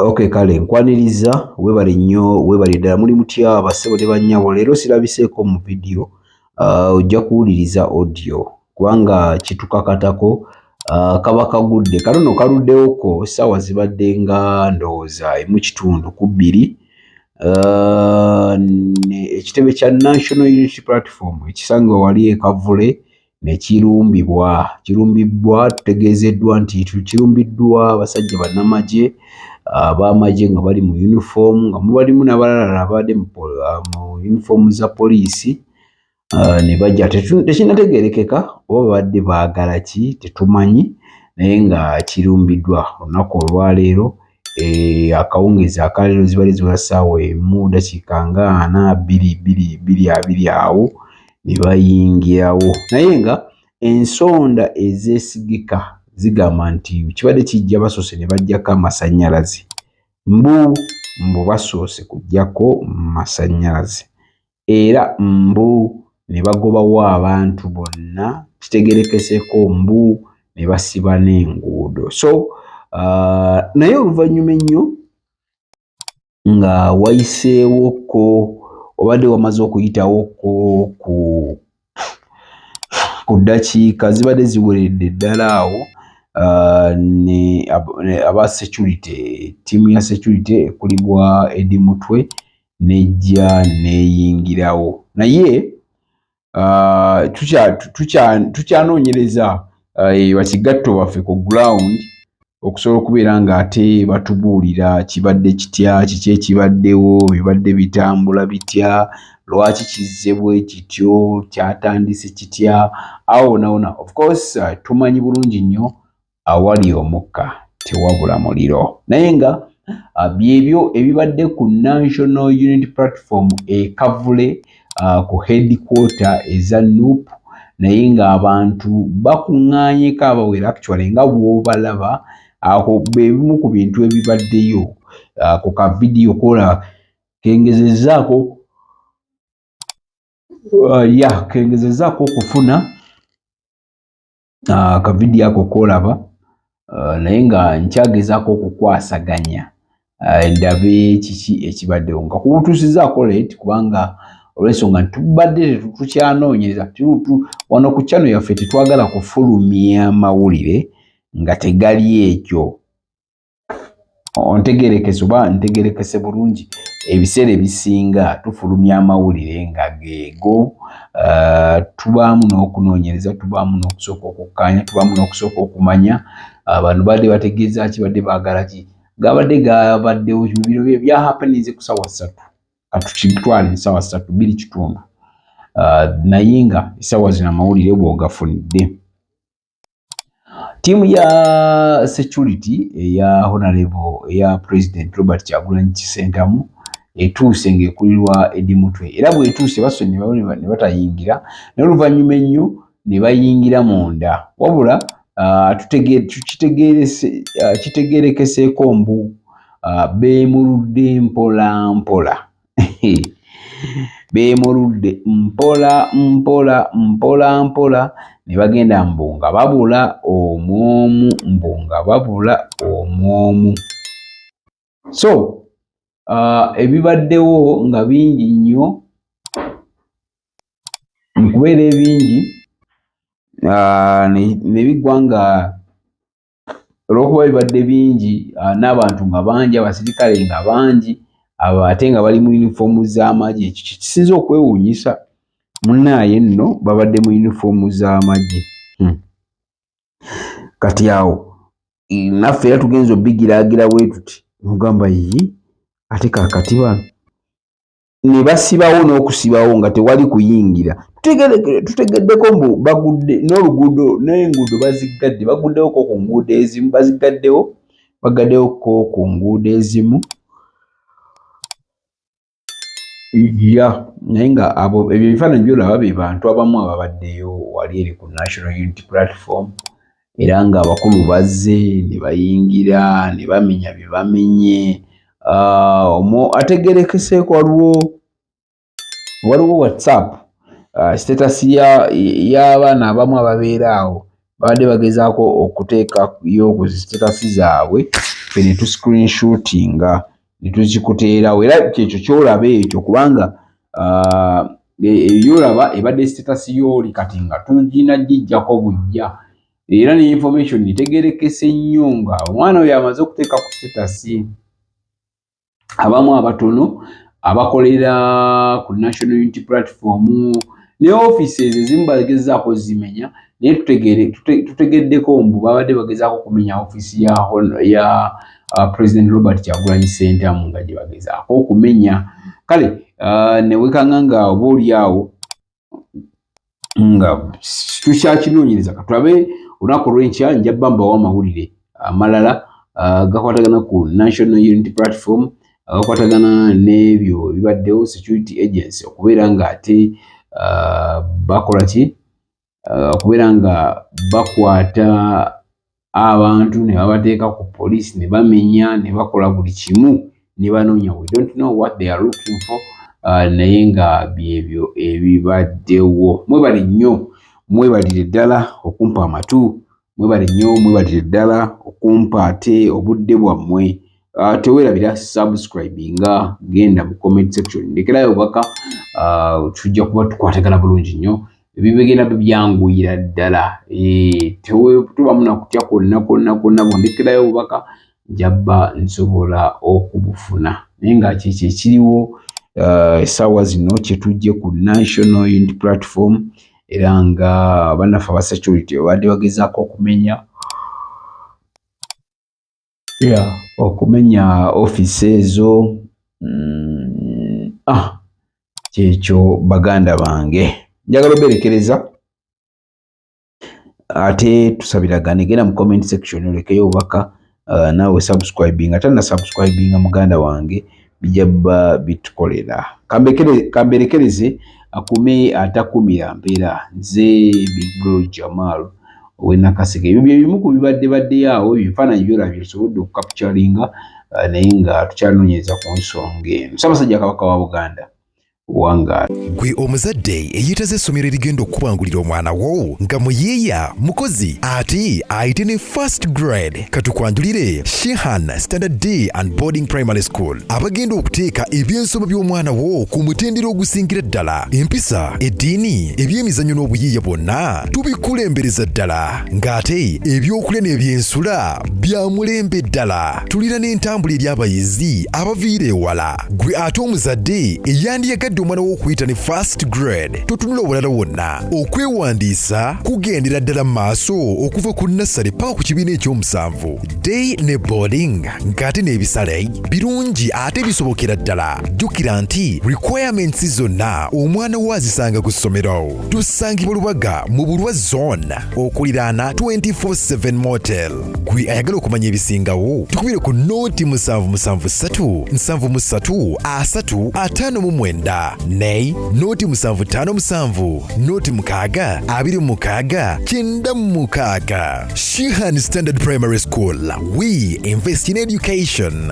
Okay, kale nkwaniriza webale nnyo webale ddala muli mutya abassebo ne bannyabo. Leero sirabiseeko mu video ojja kuwuliriza audio kubanga kitukakatako kaba kagudde. Kano nno kaluddewoko essaawa zibadde nga ndowooza 1:2 ekitebe kya National Unity Platform ekisangibwa wali e Kavule ne kirumbibwa tutegeezeddwa nti kirumbiddwa abasajja bannamagye ab'amagye nga bali mu uniform nga mubalimu n'abalala abadde mu uniform za poliisi ne bajja tekinategeerekeka oba babadde baagala ki tetumanyi naye nga kirumbiddwa olunaku olwaleero akawungeezi akaleero zibali ziwera ssaawa 1:42 awo ne bayingirawo naye nga ensonda ezeesigika zigamba nti kibadde kijja basoose ne bajjako amasannyalaze mbu basoose kuggyako masannyalaze era mbu ne bagobawo abantu bonna kitegeerekeseeko mbu ne basiba n'enguudo so naye oluvannyuma ennyo nga wayiseewoko obadde wamaze okuyitawoko ku ddakiika zibadde ziweredde ddala awo aba security ttiimu ya security ekulibwa Eddie Mutwe nejja neeyingirawo naye tukyanoonyereza bakigatto baffe ku ground okusobola okubeera ng'ate batubuulira kibadde kitya kiki ekibaddewo bibadde bitambula bitya lwaki kizze bwe kityo kyatandise kitya awo wonna of course tumanyi bulungi nnyo awali omukka tewabula muliro naye nga byebyo ebibadde ku National Unity Platform e Kavule ku headquarter eza NUP naye ng'abantu bakuŋŋaanyeko abawera actually nga bw'obalaba aho bebimu ku bintu ebibaddeyo ku ka vidiyo kola kengezezaako okufuna ka vidiyo ako kolaba naye nga nkyagezaako okukwasaganya ndabe kiki ekibaddewo nga kubutuusizaako late kubanga olw'ensonga tubadde tukyanoonyereza wano ku channel yaffe tetwagala kufulumya mawulire nga tegali ekyo ontegeerekese oba ntegeerekese bulungi ebiseera ebisinga tufulumya amawulire nga geego tubaamu n'okunoonyereza tubaamu n'okusooka okukkaanya tubaamu n'okusooka okumanya abantu badde bategeeza ki badde baagala ki gabaddewo bino bya happeninze ku ssaawa 3 katukitwale essaawa 3:2 naye nga essaawa zino amawulire bw'ogafunidde ttiimu ya security eya honorable eya president Robert Kyagulanyi Ssentamu etuuse ng'ekulirwa Eddie Mutwe era bw'etuuse baso ne batayingira naye oluvannyuma ennyo ne bayingira munda wabula kitegeerekeseeko mbu beemuludde mpola mpola beemuludde mpola mpola ne bagenda mbu nga babula omwomu so ebibaddewo nga bingi nnyo nkubeera ebingi ne biggwa nga olw'okuba bibadde bingi n'abantu nga bangi abasirikale nga bangi ate nga bali mu yunifoomu z'amagye ekyo kisinza okwewuunyisa munnaaye nno babadde mu yunifoomu z'amagye kati awo naffe era tugenza obbigiraagira bwe tuti mugamba yi ate kaakati bano ne basibawo n'okusibawo nga tewali kuyingira tutegeddeko mbu bagudde n'oluguudo n'enguudo baziggadde baguddewoko ku nguudo ezimu bagaddewoko ku nguudo ezimu naye nga abo ebyo ebifaananyi byolaba be bantu abamu ababaddeyo wali eri ku National Unity Platform era nga abakulu bazze ne bayingira ne bamenya bye bamenye ategeerekeseeko waliwo WhatsApp status y'abaana abamu ababeera awo babadde bagezaako okuteekayo ku status zaabwe ffe ne tuscreenshootinga ne tuzikuteerawo era kyekyo kyolaba ekyo kubanga yolaba ebadde status y'oli kati nga tuginagijjako bujja era ne information itegerekese nnyo nga omwana oyo amaze okuteeka ku status abamu abatono abakolera ku National Unity Platform ne offices ezimu bagezaako zimenya naye tutegeddeko mbu babadde bagezaako kumenya office ya President Robert Kyagulanyi Ssentamu nga gye bagezaako okumenya kale ne wekanga nga oba oliawo nga tukyakinoonyereza katulabe olunaku olw'enkya nja bambawo amawulire amalala gakwatagana ku National Unity Platform agakwatagana n'ebyo ebibaddewo security agency okubeera nga ate bakola ki okubeera nga bakwata abantu ne babateeka ku police ne bamenya ne bakola buli kimu ne banoonya we don't know what they are looking for naye nga byebyo ebibaddewo mwebale nnyo mwebalire ddala okumpa amatu mwebale nnyo mwebalire ddala okumpa ate obudde bwammwe teweerabira subscribinga genda mu comment section ndekerayo obubaka tujja kuba tukwatagana bulungi nnyo ebibegenda bibyanguyira ddala tubamu nakutya kwonna bondekerayo obubaka njabba nsobola okubufuna naye nga kiki ekiriwo essaawa zino kyetujje ku National Unity Platform era nga bannaffe aba security babadde bagezaako okumenya office ezo kyekyo baganda bange njagala oberekereza ate tusabiragane genda mu comment section olekeyo obubaka naawe subscribing ate na subscribinga muganda wange bijabba bitukolera kamberekereze akume atakumira mpeera nze Big Bro Jamal ow'enakaseke ebyo byebimu ku bibadde awo ebifaananyi byolabye bisobodde okukapturinga naye nga tukyanoonyereza ku nsonga eno Ssaabasajja Kabaka wa Buganda gwe omuzadde eyeetaze essomero erigenda okukubangulira omwana wo nga muyiiya mukozi ate ayite ne first grade katukwanjulire Shehan Standard Day and Boarding Primary School abagenda okuteeka ebyensoma by'omwana wo ku mutendera ogusingira ddala empisa eddiini ebyemizannyo n'obuyiiya bwonna tubikulembereza ddala ng'ate ebyokulya n'ebyensula bya mulembe ddala tulira n'entambula eri abayizi abaviira ewala gwe ate omuzadde eyandiyagadde omwana wo okuyita ne first grade totunula obulala wonna okwewandiisa kugendera ddala mu maaso okuva ku nassale paka ku kibiina ekyomusanvu day ne boarding ng'ate n'ebisale birungi ate bisobokera ddala jjukira nti requirements zonna omwana wo azisanga ku ssomero tusangibwa Lubaga mu Bulwa zone okuliraana 24/7 motel gwe ayagala okumanya ebisingawo tukubire ku nooti 773 73 359 Nei, noti 757, noti 6, 26, 96. Shehan Standard Primary School. We invest in education.